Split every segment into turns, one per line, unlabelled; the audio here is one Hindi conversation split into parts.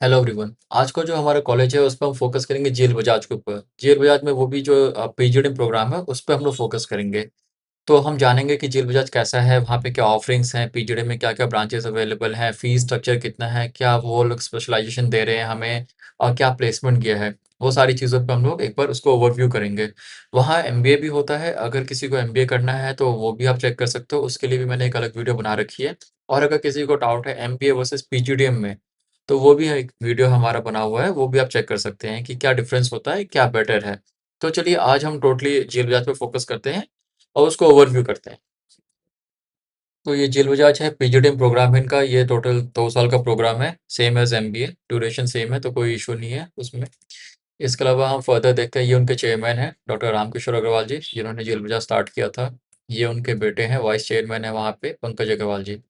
Hello everyone. आज का जो हमारा कॉलेज है उस पर हम फोकस करेंगे जेल बजाज के ऊपर। जेल बजाज में वो भी जो पीजीडीएम प्रोग्राम है उस पे हम लोग फोकस करेंगे। तो हम जानेंगे कि जेल बजाज कैसा है, वहाँ पे क्या ऑफरिंग्स हैं, पीजीडीएम में क्या-क्या ब्रांचेस अवेलेबल हैं, फीस स्ट्रक्चर कितना है, क्या वो लोग स्पेशलाइजेशन दे रहे हैं हमें और क्या प्लेसमेंट किया है। वो सारी चीज़ों पे हम लोग एक बार उसको ओवरव्यू करेंगे। वहाँ एमबीए भी होता है, अगर किसी को एमबीए करना है तो वो भी आप चेक कर सकते हो, उसके लिए भी मैंने एक अलग वीडियो बना रखी है। और अगर किसी को डाउट है एमबीए वर्सेस पीजीडीएम में, तो वो भी एक वीडियो हमारा बना हुआ है, वो भी आप चेक कर सकते हैं कि क्या डिफरेंस होता है, क्या बेटर है। तो चलिए आज हम टोटली जेल बजाज पे फोकस करते हैं और उसको ओवरव्यू करते हैं। तो ये जेल बजाज है, पीजीडीएम प्रोग्राम है इनका, ये टोटल 2 साल का प्रोग्राम है, same as MBA, duration same है तो कोई इशू नहीं है उसमें। इसके अलावा हम फर्दर देखते हैं, ये उनके चेयरमैन हैं डॉक्टर रामकिशोर अग्रवाल जी, जिन्होंने जेल बजाज स्टार्ट किया था। ये उनके बेटे हैं, वाइस चेयरमैन है वहाँ पे पंकज अग्रवाल जी।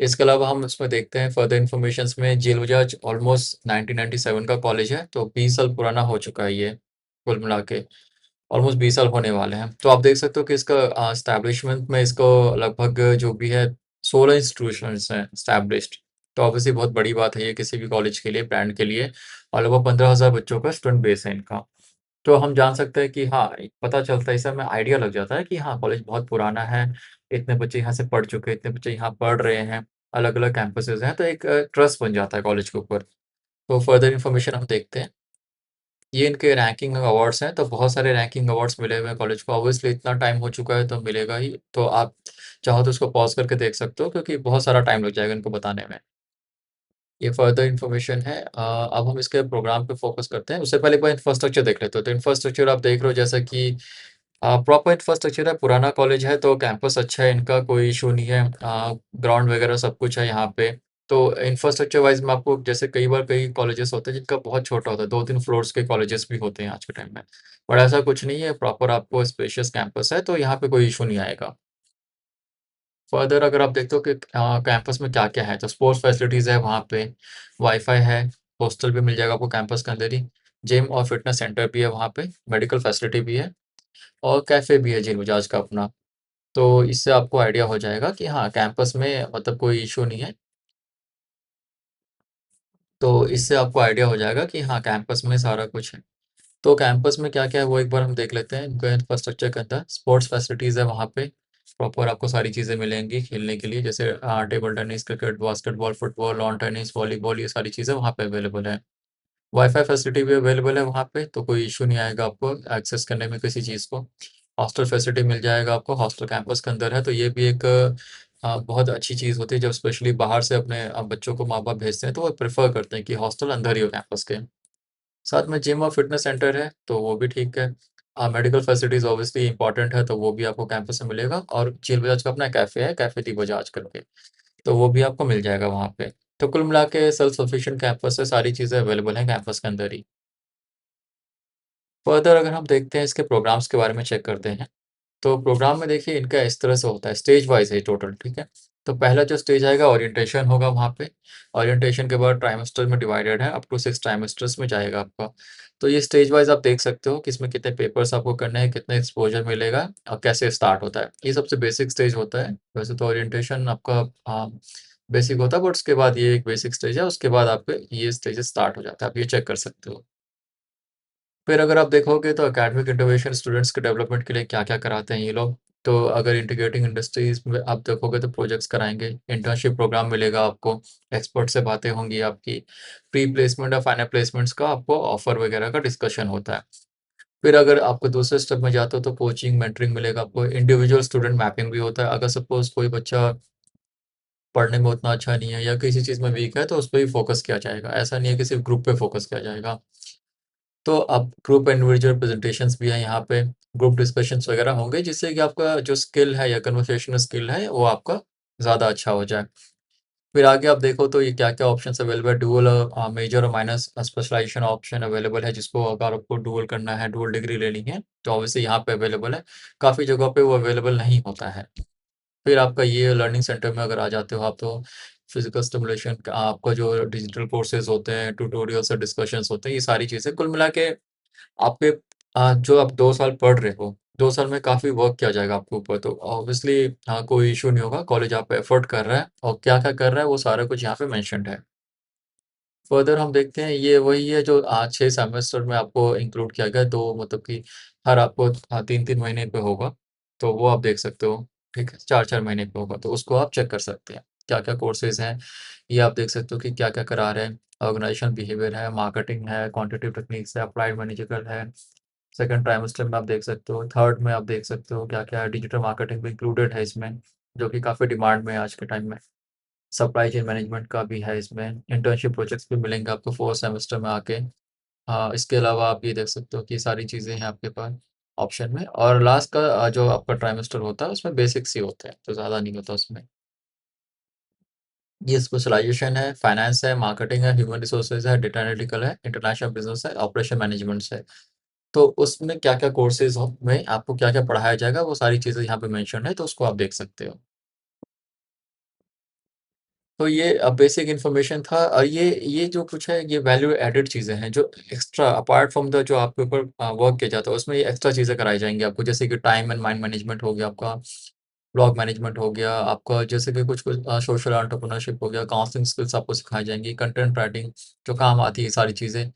इसके अलावा हम इसमें देखते हैं फर्दर इन्फॉर्मेशंस में, जेल बजाज ऑलमोस्ट 1997 का कॉलेज है, तो 20 साल पुराना हो चुका है ये कुल मिला के। ऑलमोस्ट 20 साल होने वाले हैं। तो आप देख सकते हो कि इसका एस्टैब्लिशमेंट में इसको लगभग जो भी है 16 इंस्टीट्यूशंस हैं एस्टैब्लिश्ड। तो ऑब्वियसली बहुत बड़ी बात है ये किसी भी कॉलेज के लिए, ब्रांड के लिए। और लगभग 15,000 बच्चों का स्टूडेंट बेस है इनका। तो हम जान सकते हैं कि हाँ, एक पता चलता है, इससे हमें आइडिया लग जाता है कि हाँ, कॉलेज बहुत पुराना है, इतने बच्चे यहाँ से पढ़ चुके हैं, इतने बच्चे यहाँ पढ़ रहे हैं, अलग-अलग कैंपसेज़ हैं, तो एक ट्रस्ट बन जाता है कॉलेज के ऊपर। तो फर्दर इन्फॉर्मेशन हम देखते हैं। ये इनके रैंकिंग अवार्ड्स हैं, तो बहुत सारे रैंकिंग अवार्ड्स मिले हुए हैं कॉलेज को। ऑब्वियसली इतना टाइम हो चुका है तो मिलेगा ही, तो आप चाहो तो उसको पॉज़ करके देख सकते हो क्योंकि बहुत सारा टाइम लग जाएगा इनको बताने में। ये फर्दर इन्फॉर्मेशन है। अब हम इसके प्रोग्राम पे फ़ोकस करते हैं। उससे पहले एक बार इंफ्रास्ट्रक्चर देख लेते हो। तो इंफ्रास्ट्रक्चर आप देख रहे हो जैसा कि प्रॉपर इंफ्रास्ट्रक्चर है, पुराना कॉलेज है तो कैंपस अच्छा है इनका, कोई इश्यू नहीं है। ग्राउंड वगैरह सब कुछ है यहाँ पे। तो इंफ्रास्ट्रक्चर वाइज़ मैं आपको, जैसे कई बार कई कॉलेजेस होते हैं जिनका बहुत छोटा होता है, 2-3 फ्लोर्स के कॉलेजेस भी होते हैं आज के टाइम में। बट ऐसा कुछ नहीं है, प्रॉपर आपको स्पेशियस कैंपस है तो यहाँ पे कोई इश्यू नहीं आएगा। फर्दर अगर आप देखते हो कि कैंपस में क्या-क्या है, तो स्पोर्ट्स फैसिलिटीज़ है वहाँ पे, वाई-फाई है, हॉस्टल भी मिल जाएगा आपको कैंपस के अंदर ही, जिम और फिटनेस सेंटर भी है वहाँ पे, मेडिकल फैसिलिटी भी है और कैफ़े भी है जिल बजाज का अपना। तो इससे आपको आइडिया हो जाएगा कि हाँ, कैंपस में मतलब कोई इश्यू नहीं है। तो इससे आपको आइडिया हो जाएगा कि हाँ, कैंपस में सारा कुछ है। तो कैंपस में क्या-क्या है वो एक बार हम देख लेते हैं। इनका इंफ्रास्ट्रक्चर के अंदर स्पोर्ट्स फैसिलिटीज़ है वहाँ पे, प्रॉपर आपको सारी चीज़ें मिलेंगी खेलने के लिए, जैसे table tennis, cricket, basketball, football, lawn tennis, volleyball, ये सारी चीज़ें वहाँ पे अवेलेबल है। वाई-फाई फैसिलिटी भी अवेलेबल है वहाँ पे, तो कोई इश्यू नहीं आएगा आपको एक्सेस करने में किसी चीज़ को। हॉस्टल फैसिलिटी मिल जाएगा आपको, हॉस्टल कैंपस के अंदर है, तो ये भी एक बहुत अच्छी चीज़ होती है जब स्पेशली बाहर से अपने बच्चों को माँ-बाप भेजते हैं, तो वो प्रेफ़र करते हैं कि हॉस्टल अंदर ही हो कैंपस के। साथ में जिम और फिटनेस सेंटर है, तो वो भी ठीक है। मेडिकल फैसिलिटीज़ ऑब्वियसली इम्पोर्टेंट है, तो वो भी आपको कैंपस में मिलेगा और जेल बजाज का अपना कैफ़े है, कैफ़े दी बजाज करके, तो वो भी आपको मिल जाएगा वहाँ पे। तो कुल मिला के सेल्फ सफिशिएंट कैंपस है, सारी चीज़ें अवेलेबल हैं कैंपस के अंदर ही। फर्दर अगर हम देखते हैं इसके प्रोग्राम्स के बारे में चेक करते हैं, तो प्रोग्राम में देखिए इनका इस तरह से होता है, स्टेज वाइज़ है टोटल, ठीक है? तो पहला जो स्टेज आएगा ओरिएंटेशन होगा वहाँ पे, ओरिएंटेशन के बाद ट्राइमेस्टर में डिवाइडेड है, अप टू 6 ट्राइमेस्टर्स में जाएगा आपका। तो ये स्टेज वाइज़ आप देख सकते हो कि इसमें कितने पेपर्स आपको करने हैं, कितना एक्सपोज़र मिलेगा और कैसे स्टार्ट होता है। ये सबसे बेसिक स्टेज होता है, वैसे तो ओरिएंटेशन आपका बेसिक होता है बट उसके बाद ये एक बेसिक स्टेज है, उसके बाद आपके ये स्टेजेस स्टार्ट हो जाता है, आप ये चेक कर सकते हो। फिर अगर आप देखोगे तो एकेडमिक इंटरवेंशन स्टूडेंट्स के डेवलपमेंट के लिए क्या-क्या कराते हैं ये लोग। तो अगर इंटीग्रेटिंग इंडस्ट्रीज़ में आप देखोगे तो प्रोजेक्ट्स कराएँगे, इंटर्नशिप प्रोग्राम मिलेगा आपको, एक्सपर्ट से बातें होंगी आपकी, प्री प्लेसमेंट और फाइनल प्लेसमेंट्स का आपको ऑफर वगैरह का डिस्कशन होता है। फिर अगर आपको दूसरे स्टेप में जाते हो तो कोचिंग, मेंटरिंग मिलेगा आपको, इंडिविजुअल स्टूडेंट मैपिंग भी होता है। अगर सपोज़ कोई बच्चा पढ़ने में उतना अच्छा नहीं है या किसी चीज़ में वीक है तो उस पे ही फोकस किया जाएगा। ऐसा नहीं है कि सिर्फ़ ग्रुप पे फोकस किया जाएगा। तो अब ग्रुप इंडिविजुअल प्रेज़ेंटेशंस भी हैं यहाँ पे, ग्रुप डिस्कशंस वगैरह होंगे जिससे कि आपका जो स्किल है या कन्वर्सेशनल स्किल है वो आपका ज़्यादा अच्छा हो जाए। फिर आगे आप देखो तो ये क्या-क्या ऑप्शंस अवेलेबल है, डुअल मेजर और माइनस स्पेशलाइज़ेशन ऑप्शन अवेलेबल है, जिसको अगर आपको डुअल करना है, डुअल डिग्री लेनी है, तो ऑब्वियसली यहाँ पे अवेलेबल है। काफ़ी जगहों पे वो अवेलेबल नहीं होता है। फिर आपका ये लर्निंग सेंटर में अगर आ जाते हो आप तो फिज़िकल स्टिमुलेशन का आपका जो डिजिटल कोर्सेज़ होते हैं, ट्यूटोरियल्स और डिस्कशंस होते हैं, ये सारी चीज़ें कुल मिला के आपके जो आप 2 साल पढ़ रहे हो, 2 साल में काफ़ी वर्क किया जाएगा आपके ऊपर, तो ऑब्वियसली कोई इश्यू नहीं होगा, कॉलेज आप पे एफर्ट कर रहा है और क्या-क्या कर रहा है, वो सारा कुछ यहाँ पे मेंशन्ड है। फर्दर हम देखते हैं ये वही है जो 6 सेमेस्टर में आपको इंक्लूड किया गया है, 2 मतलब कि हर आपको 3-3 महीने पे होगा, तो वो आप देख सकते हो, ठीक है? 4-4 महीने पे होगा, तो उसको आप चेक कर सकते हैं। क्या-क्या कोर्सेज़ हैं, ये आप देख सकते हो कि क्या-क्या करा रहे हैं। ऑर्गेनाइजेशन बिहेवियर है, मार्केटिंग है, क्वांटिटेटिव टेक्निक्स है, अप्लाइड मैनेजरियल है। सेकंड ट्राइमेस्टर में आप देख सकते हो, थर्ड में आप देख सकते हो क्या-क्या है, डिजिटल मार्केटिंग भी इंक्लूडेड है इसमें, जो कि काफ़ी डिमांड में है आज के टाइम में। सप्लाई चेन मैनेजमेंट का भी है इसमें, इंटर्नशिप प्रोजेक्ट्स भी मिलेंगे आपको 4th सेमेस्टर में आके। इसके अलावा आप ये देख सकते हो कि सारी चीज़ें हैं आपके पास ऑप्शन में और लास्ट का जो आपका ट्राइमेस्टर होता है उसमें बेसिक्स ही होते हैं, तो ज़्यादा नहीं होता उसमें। ये स्पेशलाइज़ेशन है, फाइनेंस है, मार्केटिंग है, ह्यूमन रिसोर्सेज़ है, डेटा एनालिटिकल है, इंटरनेशनल बिज़नेस है, ऑपरेशन मैनेजमेंट्स है। तो उसमें क्या-क्या कोर्सेज़ में आपको क्या-क्या पढ़ाया जाएगा वो सारी चीज़ें यहाँ पे मेंशन है, तो उसको आप देख सकते हो। तो ये बेसिक इन्फॉर्मेशन था ये जो कुछ है ये वैल्यू एडेड चीज़ें हैं जो एक्स्ट्रा अपार्ट फ्रॉम द जो आपके ऊपर वर्क किया जाता है उसमें ये एक्स्ट्रा चीज़ें कराई जाएँगी आपको जैसे कि टाइम एंड माइंड मैनेजमेंट हो गया आपका, ब्लॉग मैनेजमेंट हो गया, आपका जैसे कि कुछ-कुछ सोशल एंटरप्रेन्योरशिप हो गया, काउंसलिंग स्किल्स आपको सिखाई जाएँगी, कंटेंट राइटिंग जो काम आती है ये सारी चीज़ें।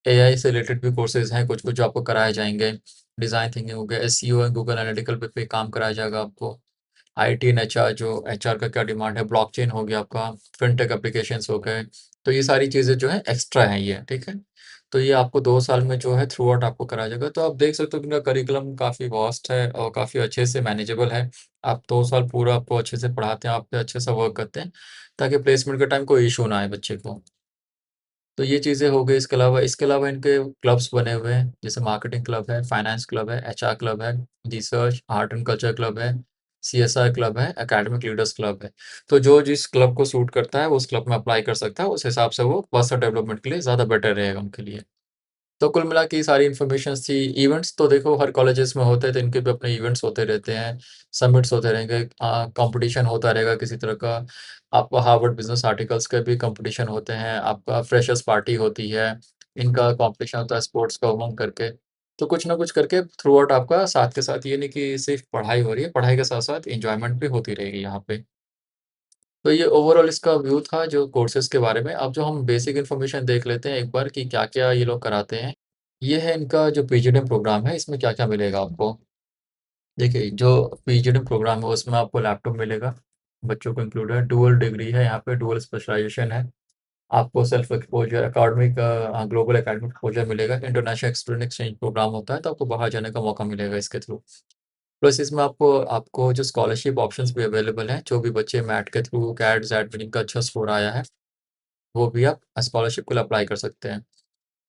एआई से रिलेटेड भी कोर्सेज़ हैं कुछ-कुछ जो आपको कराए जाएँगे, डिज़ाइन थिंकिंग हो गया, एसईओ एंड गूगल एनालिटिकल पे काम कराया जाएगा आपको। आईटी एंड एचआर जो एचआर का क्या डिमांड है, ब्लॉकचेन हो गया आपका, फिनटेक एप्लीकेशंस हो गए, तो ये सारी चीज़ें जो हैं एक्स्ट्रा हैं ये, ठीक है? तो ये आपको 2 साल में जो है थ्रू आउट आपको कराया जाएगा, तो आप देख सकते हो कि इनका करिकुलम काफ़ी वास्ट है और काफ़ी अच्छे से मैनेजेबल है। आप 2 साल पूरा आपको अच्छे से पढ़ाते हैं, आप पे अच्छे से वर्क करते हैं, ताकि प्लेसमेंट के टाइम कोई इश्यू ना आए बच्चे को। तो ये चीज़ें हो गई इसके अलावा इनके क्लब्स बने हुए हैं, जैसे मार्केटिंग क्लब है, फाइनेंस क्लब है, एचआर क्लब है, research, art and culture club है, सीएसआर क्लब है, एकेडमिक लीडर्स क्लब है। तो जो जिस क्लब को सूट करता है, वो उस क्लब में अप्लाई कर सकता है, उस हिसाब से वो पर्सनल डेवलपमेंट के लिए ज़्यादा बेटर रहेगा उनके लिए। तो कुल मिला के ये सारी इन्फॉर्मेशंस थी। इवेंट्स तो देखो हर कॉलेजेस में होते हैं, तो इनके भी अपने इवेंट्स होते रहते हैं, समिट्स होते रहेंगे, कॉम्पिटिशन होता रहेगा किसी तरह का। आपका हार्वर्ड बिज़नेस आर्टिकल्स के भी कॉम्पिटिशन होते हैं, आपका फ्रेशर्स पार्टी होती है, इनका कॉम्पिटिशन होता है स्पोर्ट्स का उमंग करके। तो कुछ ना कुछ करके थ्रू आउट आपका साथ के साथ ये नहीं कि सिर्फ़ पढ़ाई हो रही है, पढ़ाई के साथ-साथ एन्जॉयमेंट भी होती रहेगी यहाँ पे। तो ये ओवरऑल इसका व्यू था जो कोर्सेज़ के बारे में। अब जो हम बेसिक इन्फॉर्मेशन देख लेते हैं एक बार कि क्या-क्या ये लोग कराते हैं। ये है इनका जो पीजीडीएम प्रोग्राम है, इसमें क्या-क्या मिलेगा आपको? देखिए, जो पीजीडीएम प्रोग्राम है, उसमें आपको लैपटॉप मिलेगा, बच्चों को इंक्लूड है, डुअल डिग्री है यहाँ पे, डुअल स्पेशलाइज़ेशन है। आपको self exposure academic global academic exposure मिलेगा, इंटरनेशनल स्टूडेंट एक्सचेंज प्रोग्राम होता है, तो आपको बाहर जाने का मौका मिलेगा इसके थ्रू। प्लस इसमें आपको आपको जो स्कॉलरशिप ऑप्शंस भी अवेलेबल हैं, जो भी बच्चे मैट के थ्रू, कैट, जेट में जिनका अच्छा स्कोर आया है, वो भी आप स्कॉलरशिप के लिए अप्लाई कर सकते हैं।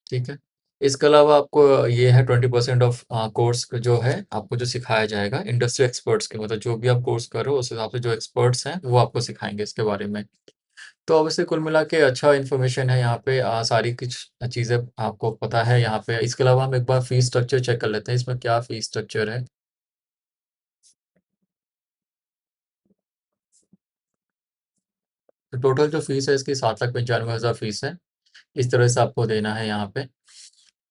ठीक है। इसके अलावा आपको ये है 20% ऑफ कोर्स जो है, आपको जो सिखाया जाएगा इंडस्ट्री एक्सपर्ट्स के मतलब जो भी आप कोर्स कर रहे हो, उस हिसाब से जो एक्सपर्ट्स हैं, वो आपको सिखाएँगे इसके बारे में। तो ऑब्वियसली कुल मिला के अच्छा इन्फॉर्मेशन है यहाँ पे सारी कुछ चीज़ें आपको पता है यहाँ पे। इसके अलावा हम एक बार फीस स्ट्रक्चर चेक कर लेते हैं, इसमें क्या फीस स्ट्रक्चर है। तो टोटल जो फीस है इसकी 7,95,000 फीस है। इस तरह से आपको देना है यहाँ पे।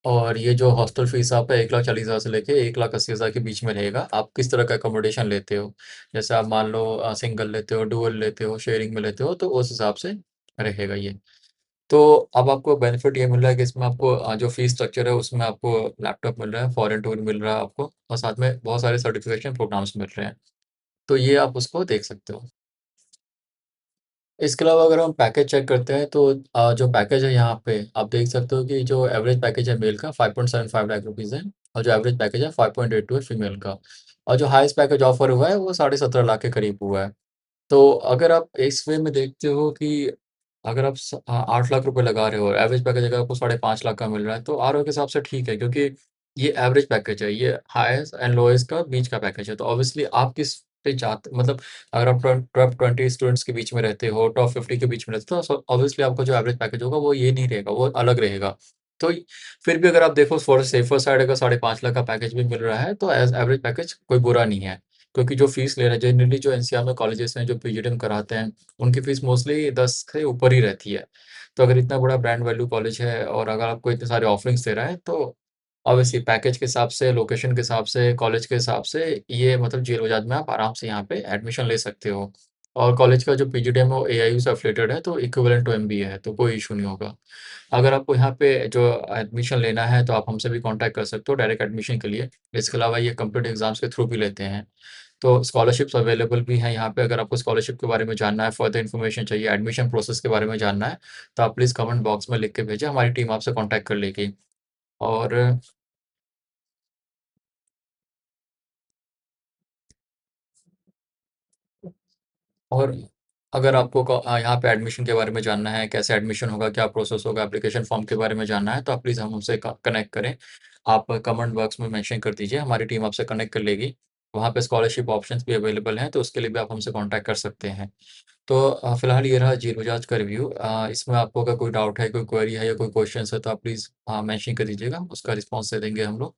और ये जो हॉस्टल फीस आपका 1,40,000 से लेके 1,80,000 के बीच में रहेगा। आप किस तरह का अकोमोडेशन लेते हो? जैसे आप मान लो सिंगल लेते हो, डुअल लेते हो, शेयरिंग में लेते हो, तो उस हिसाब से रहेगा ये। तो अब आपको बेनिफिट ये मिल रहा है कि इसमें आपको जो फीस स्ट्रक्चर है उसमें आपको लैपटॉप मिल रहा है, फॉरेन टूर मिल रहा है आपको और साथ में बहुत सारे सर्टिफ़िकेशन प्रोग्राम्स मिल रहे हैं। तो ये आप उसको देख सकते हो। इसके अलावा अगर हम पैकेज चेक करते हैं तो जो पैकेज है यहाँ पे आप देख सकते हो कि जो एवरेज पैकेज है मेल का 5.75 लाख रुपीज़ है और जो एवरेज पैकेज है 5.82 है फीमेल का और जो हाईएस्ट पैकेज ऑफर हुआ है वो 17.5 लाख के करीब हुआ है। तो अगर आप इस वे में देखते हो कि अगर आप 8 लाख रुपए लगा रहे हो और एवरेज पैकेज अगर आपको 5.5 लाख का मिल रहा है तो आरओ के हिसाब से ठीक है क्योंकि ये एवरेज पैकेज है, ये हाईएस्ट एंड लोएस्ट का बीच का पैकेज है। तो ऑब्वियसली आप किस पे चाहते मतलब अगर आप टॉप 20 स्टूडेंट्स के बीच में रहते हो, टॉप 50 के बीच में रहते हो तो ऑब्वियसली आपका जो एवरेज पैकेज होगा वो ये नहीं रहेगा, वो अलग रहेगा। तो फिर भी अगर आप देखो फॉर सेफर साइड अगर 5.5 लाख का पैकेज भी मिल रहा है तो एज़ एवरेज पैकेज कोई बुरा नहीं है। क्योंकि जो फीस ले रहे हैं जनरली जो एनसीआर में कॉलेजेस हैं जो पीजीडीएम कराते हैं, उनकी फीस मोस्टली 10 से ऊपर ही रहती है। तो अगर इतना बड़ा ब्रांड वैल्यू कॉलेज है और अगर आपको इतने सारे ऑफरिंग्स दे रहा है तो ऑब्वियसली पैकेज के हिसाब से, लोकेशन के हिसाब से, कॉलेज के हिसाब से ये मतलब जेल बजाज में आप आराम से यहाँ पे एडमिशन ले सकते हो। और कॉलेज का जो पीजीडीएम है वो एआईयू से एफिलिएटेड है, तो इक्विवेलेंट टू एमबीए है, तो कोई इश्यू नहीं होगा। अगर आपको यहाँ पे जो एडमिशन लेना है, तो आप हमसे भी कॉन्टैक्ट कर सकते हो डायरेक्ट एडमिशन के लिए। इसके अलावा ये कॉम्पिटिटिव एग्ज़ाम्स के थ्रू भी लेते हैं। तो स्कॉलरशिप्स अवेलेबल भी हैं यहाँ पे, अगर आपको स्कॉलरशिप के बारे में जानना है, फर्दर इन्फॉर्मेशन चाहिए, एडमिशन प्रोसेस के बारे में जानना है, तो आप प्लीज़ कमेंट बॉक्स में लिख के भेजें, हमारी टीम आपसे कॉन्टैक्ट कर लेगी। और और अगर आपको यहाँ पे एडमिशन के बारे में जानना है, कैसे एडमिशन होगा, क्या प्रोसेस होगा, एप्लीकेशन फॉर्म के बारे में जानना है, तो आप प्लीज़ हम हमसे क कनेक्ट करें। आप कमेंट बॉक्स में मेंशन कर दीजिए, हमारी टीम आपसे कनेक्ट कर लेगी। वहाँ पे स्कॉलरशिप ऑप्शंस भी अवेलेबल हैं, तो उसके लिए भी आप हमसे कॉन्टैक्ट कर सकते हैं। तो फिलहाल ये रहा जीरो बजाज का रिव्यू। इसमें आपको अगर कोई डाउट है, कोई क्वेरी है या कोई क्वेश्चन्स है, तो आप प्लीज़ मेंशन कर दीजिएगा, उसका रिस्पॉन्स दे देंगे हम लोग।